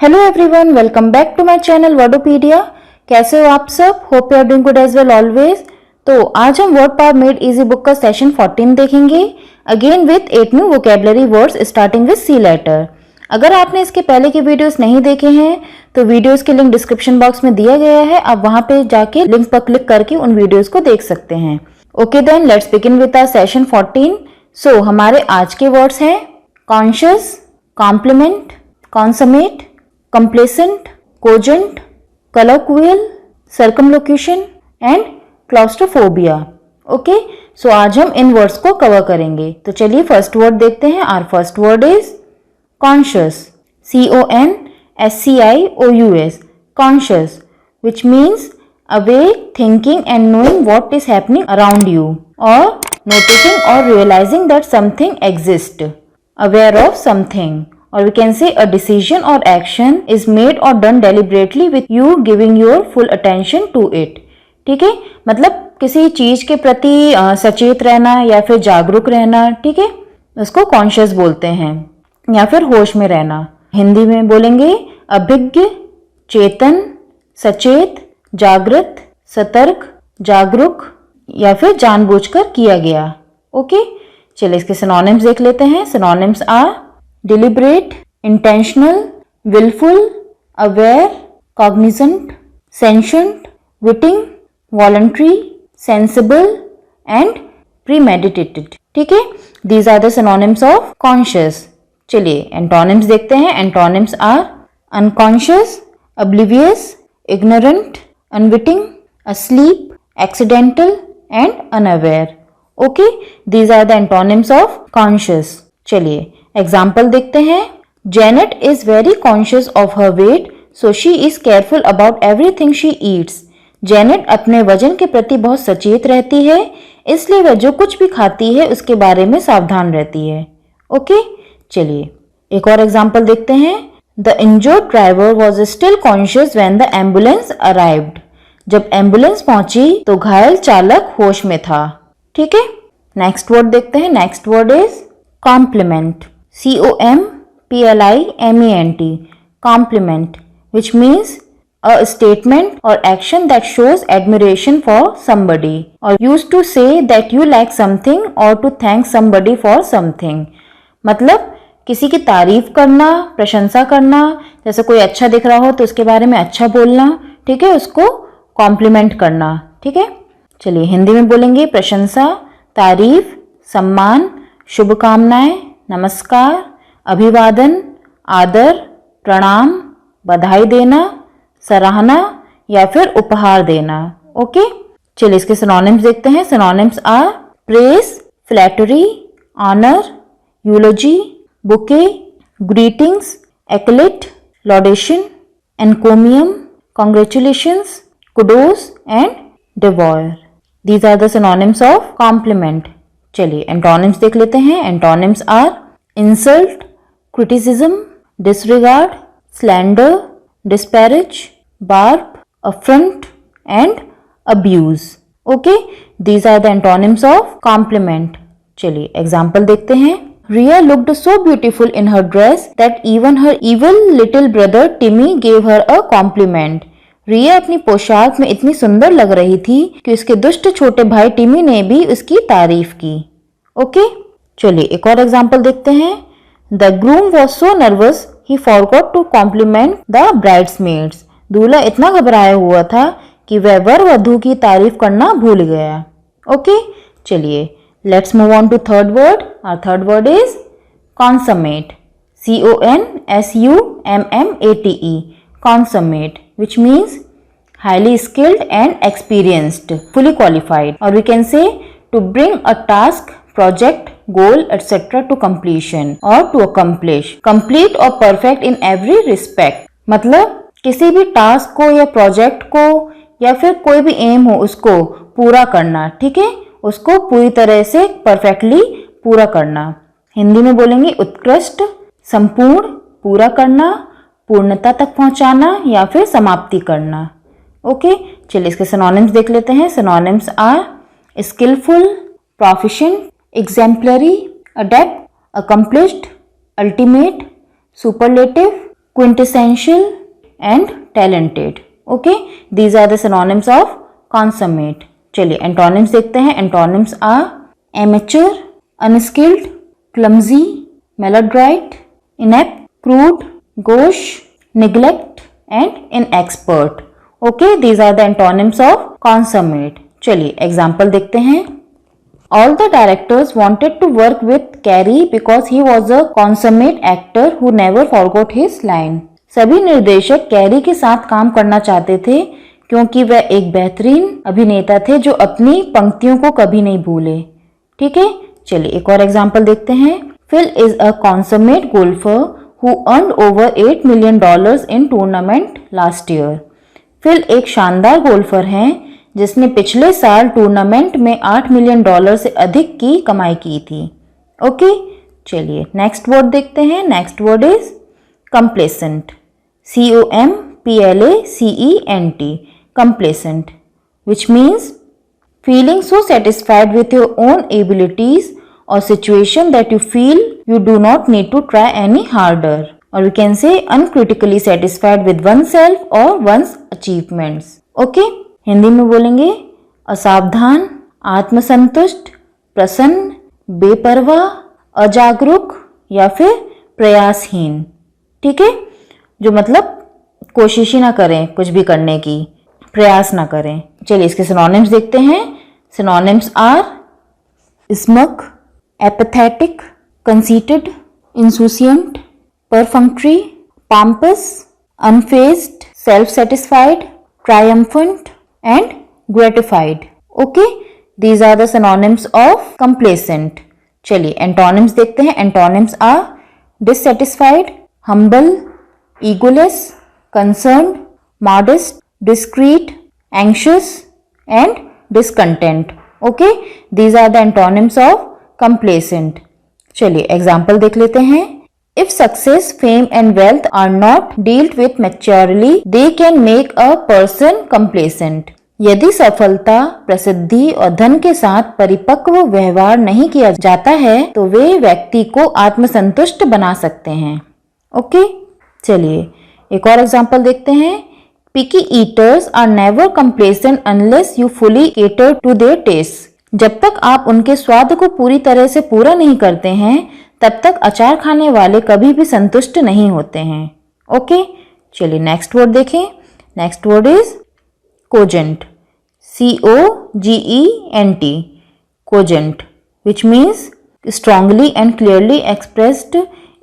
Hello everyone, welcome back to my channel Wordopedia. कैसे हो आप सब? Hope you are doing good as well always. तो आज हम word power made easy book का सेशन 14 देखेंगे, again with 8 new vocabulary words starting with C letter. अगर आपने इसके पहले के वीडियोस नहीं देखे हैं तो वीडियोस के लिंक डिस्क्रिप्शन बॉक्स में दिया गया है, आप वहां पे जाके लिंक पर क्लिक करके उन वीडियोस को देख सकते हैं। Okay then let's begin with our session 14। So हमारे आज के वर्ड्स हैं conscious, compliment, consummate, complacent, cogent, colloquial, circumlocution and claustrophobia। Okay, so आज हम इन वर्ड्स को कवर करेंगे। तो चलिए फर्स्ट वर्ड देखते हैं। Our first word is conscious, CONSCIOUS, conscious, which means awake, thinking and knowing what is happening around you, or noticing or realizing that something exists, aware of something, or we can say a decision or action is made or done deliberately with you giving your full attention to it। ठीक है, मतलब किसी चीज के प्रति सचेत रहना या फिर जागरूक रहना, ठीक है, उसको कॉन्शियस बोलते हैं, या फिर होश में रहना। हिंदी में बोलेंगे अभिज्ञ, चेतन, सचेत, जागृत, सतर्क, जागरूक या फिर जानबूझकर किया गया। ओके, चलिए इसके सिनोनिम्स देख लेते हैं। Synonyms are deliberate, intentional, willful, aware, cognizant, sentient, witting, voluntary, sensible and premeditated। ठीक है, these are the synonyms of conscious। चलिए antonyms देखते हैं। antonyms are unconscious, oblivious, ignorant, unwitting, asleep, accidental and unaware। okay, these are the antonyms of conscious। चलिए example देखते हैं। Janet is very conscious of her weight, so she is careful about everything she eats. Janet अपने वजन के प्रति बहुत सचेत रहती है, इसलिए वह जो कुछ भी खाती है उसके बारे में सावधान रहती है। ओके, चलिए एक और एग्जाम्पल देखते हैं। The injured driver was still conscious when the ambulance arrived. जब एम्बुलेंस पहुंची तो घायल चालक होश में था। ठीक है, नेक्स्ट वर्ड देखते हैं। Next word is compliment, COMPLIMENT, compliment, which means a statement or action that shows admiration for somebody, or used to say that you like something or to thank somebody for something। मतलब किसी की तारीफ करना, प्रशंसा करना, जैसे कोई अच्छा दिख रहा हो तो उसके बारे में अच्छा बोलना, ठीक है, उसको कॉम्प्लीमेंट करना। ठीक है, चलिए हिंदी में बोलेंगे प्रशंसा, तारीफ, सम्मान, शुभकामनाएं, नमस्कार, अभिवादन, आदर, प्रणाम, बधाई देना, सराहना या फिर उपहार देना। ओके, चलिए इसके सिनोनिम्स देखते हैं। Synonyms are praise, flattery, honour, eulogy, bouquet, greetings, eclat, laudation, encomium, congratulations, kudos and devoir. These are the synonyms of compliment. चलिए एंटोनिम्स देख लेते हैं। Antonyms are insult, criticism, disregard, slander, disparage, barb, affront and abuse. Okay, these are the antonyms of compliment. चलिए example देखते हैं। Riya looked so beautiful in her dress that even her evil little brother Timmy gave her a complement. रिया अपनी पोशाक में इतनी सुंदर लग रही थी कि उसके दुष्ट छोटे भाई टिमी ने भी उसकी तारीफ की। ओके, चलिए एक और एग्जाम्पल देखते हैं। The groom was so nervous he forgot to compliment the bridesmaids. दूल्हा इतना घबराया हुआ था कि वह वर वधू की तारीफ करना भूल गया। ओके, चलिए let's move on to third word. Our third word is consummate, CONSUMMATE, consummate, which means highly skilled and experienced, fully qualified, or we can say to bring a task, project, goal, etc. to completion or to accomplish, complete or perfect in every respect। मतलब किसी भी task को या project को या फिर कोई भी एम हो उसको पूरा करना। ठीक है, उसको पूरी तरह से परफेक्टली पूरा करना। हिंदी में बोलेंगे उत्कृष्ट, संपूर्ण, पूरा करना, पूर्णता तक पहुंचाना या फिर समाप्ति करना। ओके, चलिए इसके सिनोनिम्स देख लेते हैं। Synonyms are skilful, proficient, exemplary, adept, accomplished, ultimate, superlative, quintessential and talented. Okay, these are the synonyms of consummate. चलिए antonyms देखते हैं. Antonyms are amateur, unskilled, clumsy, maladroit, inept, crude, gauche, neglect and inexpert. Okay, these are the antonyms of consummate. चलिए example देखते हैं. All the directors wanted to work with Carey because he was a consummate actor who never forgot his line. सभी निर्देशक carry के साथ काम करना चाहते थे क्योंकि वह एक बेहतरीन अभिनेता थे जो अपनी पंक्तियों को कभी नहीं भूले. ठीक है, चलिए एक और एग्जाम्पल देखते हैं. Phil is a consummate golfer who earned over $8 million in tournament last year. Phil एक शानदार गोल्फर हैं जिसने पिछले साल टूर्नामेंट में $8 मिलियन से अधिक की कमाई की थी. ओके, चलिए नेक्स्ट वर्ड देखते हैं. Next word is complacent. COMPLACENT, complacent, which means feeling so satisfied with your own abilities or situation that you feel you do not need to try any harder, or we can say uncritically satisfied with oneself or one's achievements. Okay, Hindi में बोलेंगे असावधान, आत्मसंतुष्ट, प्रसन्न, बेपरवाह, अजागरूक या फिर प्रयासहीन. ठीक है, जो मतलब कोशिश ही ना करें कुछ भी करने की, प्रयास ना करें. चलिए इसके सिनोनिम्स देखते हैं. Synonyms are smug, apathetic, conceited, insouciant, perfunctory, pompous, unfazed, self satisfied, triumphant and gratified. Okay, these are the synonyms of complacent. चलिए antonyms देखते हैं. Antonyms are dissatisfied, humble, egoless, concerned, modest, discreet, anxious and discontent. Okay, these are the antonyms of complacent. चलिए example देख लेते हैं. If success, fame and wealth are not dealt with maturely, they can make a person complacent. यदि सफलता, प्रसिद्धि और धन के साथ परिपक्व व्यवहार नहीं किया जाता है तो वे व्यक्ति को आत्मसंतुष्ट बना सकते हैं. ओके, चलिए एक और एग्जांपल देखते हैं. Picky eaters are never complacent unless you fully cater to their tastes. जब तक आप उनके स्वाद को पूरी तरह से पूरा नहीं करते हैं तब तक अचार खाने वाले कभी भी संतुष्ट नहीं होते हैं. ओके, चलिए नेक्स्ट वर्ड देखें. Next word is cogent. COGENT, cogent, which means strongly and clearly expressed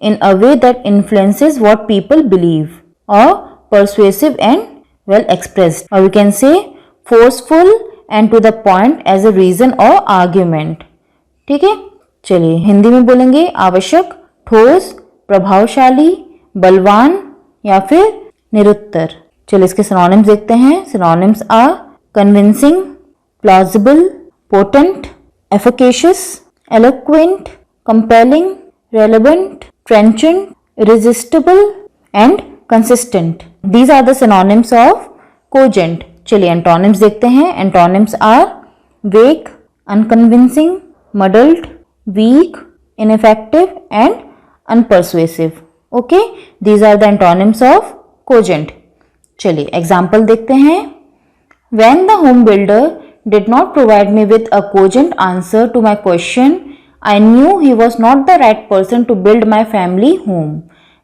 in a way that influences what people believe, or persuasive and well expressed, or we can say forceful and to the point as a reason or argument. ठीक है, चलिए हिंदी में बोलेंगे आवश्यक, ठोस, प्रभावशाली, बलवान या फिर निरुत्तर. चलिए इसके सिनोनिम्स देखते हैं. Synonyms are convincing, plausible, potent, efficacious, eloquent, compelling, relevant, trenchant, irresistible and consistent. These are the synonyms of cogent. चलिए antonyms देखते हैं. Antonyms are vague, unconvincing, muddled, weak, ineffective and unpersuasive. Okay, these are the antonyms of cogent. चलिए example देखते हैं. When the home builder did not provide me with a cogent answer to my question, I knew he was not the right person to build my family home.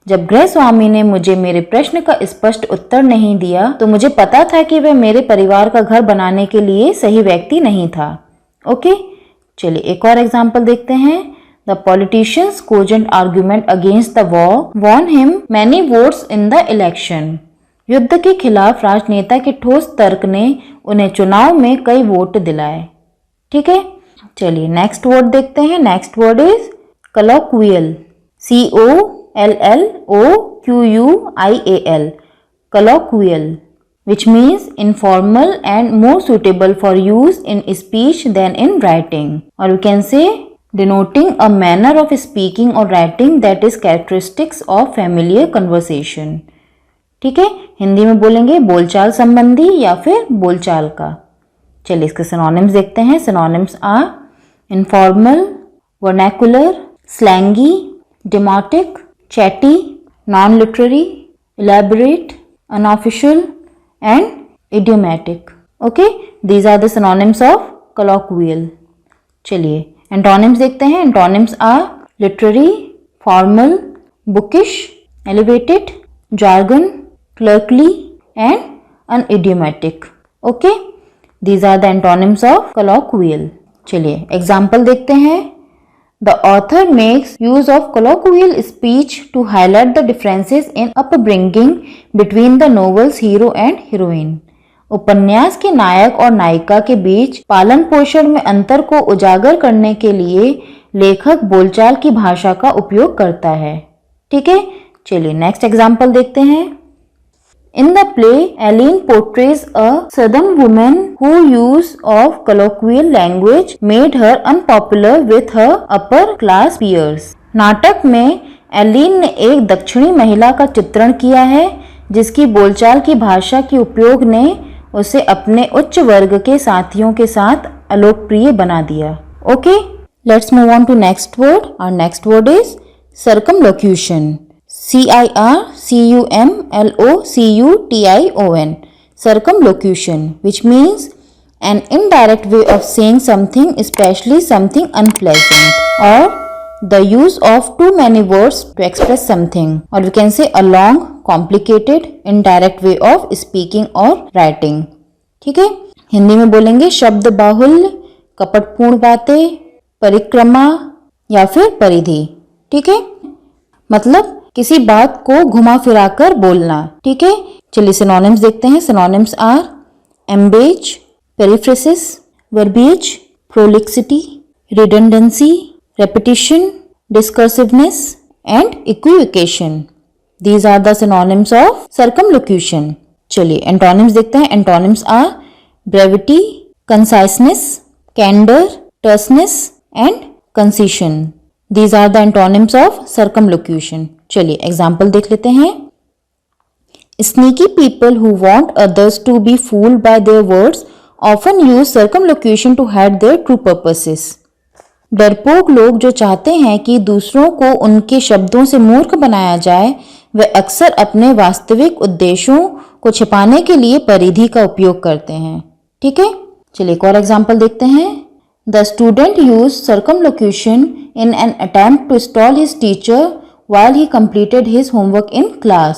जब गृह स्वामी ने मुझे मेरे प्रश्न का स्पष्ट उत्तर नहीं दिया तो मुझे पता था कि वह मेरे परिवार का घर बनाने के लिए सही व्यक्ति नहीं था. ओके, चलिए एक और एग्जाम्पल देखते हैं. The politician's cogent argument against the war won him many votes in the election. युद्ध के खिलाफ राजनेता के ठोस तर्क ने उन्हें चुनाव में कई वोट दिलाए. ठीक है, चलिए नेक्स्ट वर्ड देखते हैं. Next word is colloquial. COLLOQUIAL, colloquial, which means informal and more suitable for use in speech than in writing, or we can say denoting a manner of speaking or writing that is characteristics of familiar conversation. ठीक है, हिंदी में बोलेंगे बोलचाल संबंधी या फिर बोलचाल का. चलिए इसके सिनोनिम्स देखते हैं. Synonyms are informal, vernacular, slangy, demotic, chatty, non literary, elaborate, unofficial and idiomatic. Okay, these are the synonyms of colloquial. चलिए antonyms देखते हैं. Antonyms are literary, formal, bookish, elevated, jargon, clerkly and unidiomatic. Okay, these are the antonyms of colloquial. चलिए example देखते हैं. The author makes use of colloquial speech to highlight the differences in upbringing between the novel's hero and heroine. उपन्यास के नायक और नायिका के बीच पालन पोषण में अंतर को उजागर करने के लिए लेखक बोलचाल की भाषा का उपयोग करता है. ठीक है, चलिए नेक्स्ट एग्जाम्पल देखते हैं. In the play, Aline portrays a southern woman whose use of colloquial language made her unpopular with her upper class peers. नाटक में एलिन ने एक दक्षिणी महिला का चित्रण किया है जिसकी बोलचाल की भाषा के उपयोग ने उसे अपने उच्च वर्ग के साथियों के साथ अलोकप्रिय बना दिया. Okay, let's move on to next word. और next word is circumlocution. circumlocution, circumlocution, which means an indirect way of saying something, especially something unpleasant, or the use of too many words to express something, or we can say a long, complicated, indirect way of speaking or writing. ठीक है, हिंदी में बोलेंगे शब्द बाहुल्य, कपटपूर्ण बातें, परिक्रमा या फिर परिधि. ठीक है, मतलब किसी बात को घुमा फिरा कर बोलना. ठीक है, चलिए सिनोनिम्स देखते हैं. Synonyms are ambage, periphrasis, verbiage, prolixity, redundancy, repetition, discursiveness and equivocation. These are the synonyms of circumlocution. चलिए एंटोनिम्स देखते हैं. Antonyms are brevity, conciseness, candour, terseness and concision. These are the antonyms of circumlocution. चलिए example देख लेते हैं. Sneaky people who want others to be fooled by their words often use circumlocution to hide their true purposes. डरपोक लोग जो चाहते हैं कि दूसरों को उनके शब्दों से मूर्ख बनाया जाए वे अक्सर अपने वास्तविक उद्देश्यों को छिपाने के लिए परिधि का उपयोग करते हैं. ठीक है, चलिए एक और एग्जाम्पल देखते हैं. The student used circumlocution in an attempt to stall his teacher while he completed his homework in class.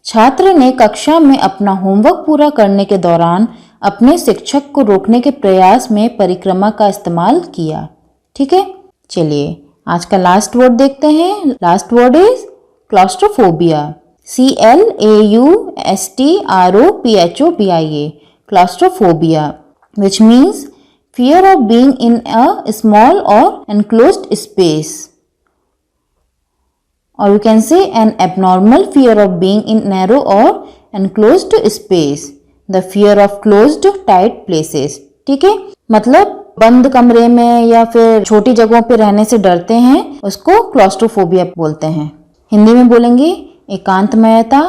छात्र ने कक्षा में अपना होमवर्क पूरा करने के दौरान अपने शिक्षक को रोकने के प्रयास में परिक्रमा का इस्तेमाल किया. ठीक है, चलिए आज का लास्ट वर्ड देखते हैं. Last word is claustrophobia. CLAUSTROPHOBIA, claustrophobia, which means fear of being in a small or enclosed space, or you can say an abnormal fear of being in narrow or enclosed space, the fear of closed tight places. ठीक है, मतलब बंद कमरे में या फिर छोटी जगहों पे रहने से डरते हैं, उसको क्लॉस्ट्रोफोबिया बोलते हैं. हिंदी में बोलेंगे एकांतमयता,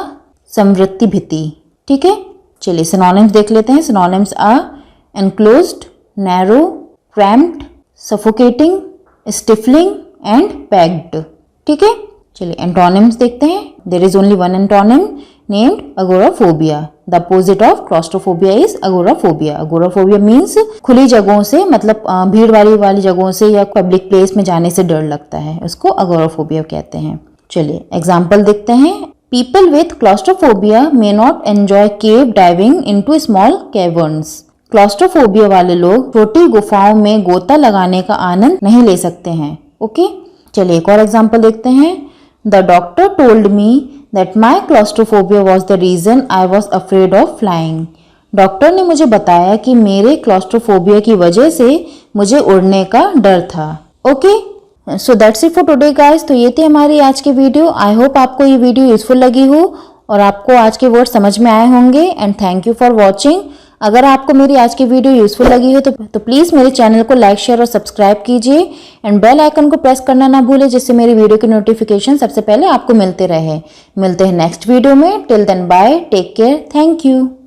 संवृत्ति भीति. ठीक है, चलिए सिनोनिम्स देख लेते हैं. Synonyms are enclosed, narrow, cramped, suffocating, stifling and packed. ठीक है, चलिए एंटोनिम्स देखते हैं. There is only one antonym named agoraphobia. The opposite of claustrophobia is agoraphobia. Agoraphobia means खुली जगहों से, मतलब भीड़ वाली जगहों से या पब्लिक प्लेस में जाने से डर लगता है, उसको agoraphobia कहते हैं. चलिए एग्जाम्पल देखते हैं. People with claustrophobia may not enjoy cave diving into small caverns. Claustrophobia वाले लोग छोटी गुफाओं में गोता लगाने का आनंद नहीं ले सकते हैं. ओके, चलिए एक और एग्जांपल देखते हैं. The doctor told me that my claustrophobia was the reason I was afraid of flying. Doctor ने मुझे बताया कि मेरे क्लॉस्ट्रोफोबिया की वजह से मुझे उड़ने का डर था. Okay, so that's it for today guys. तो ये थे हमारी आज की वीडियो. आई होप आपको ये वीडियो यूजफुल लगी हो और आपको आज के वर्ड समझ में आए होंगे. And thank you for watching. अगर आपको मेरी आज की वीडियो यूजफुल लगी हो तो प्लीज़ मेरे चैनल को लाइक, शेयर और सब्सक्राइब कीजिए एंड बेल आइकन को प्रेस करना ना भूलें, जिससे मेरी वीडियो की नोटिफिकेशन सबसे पहले आपको मिलते रहे. मिलते हैं नेक्स्ट वीडियो में. Till then bye, take care, thank you.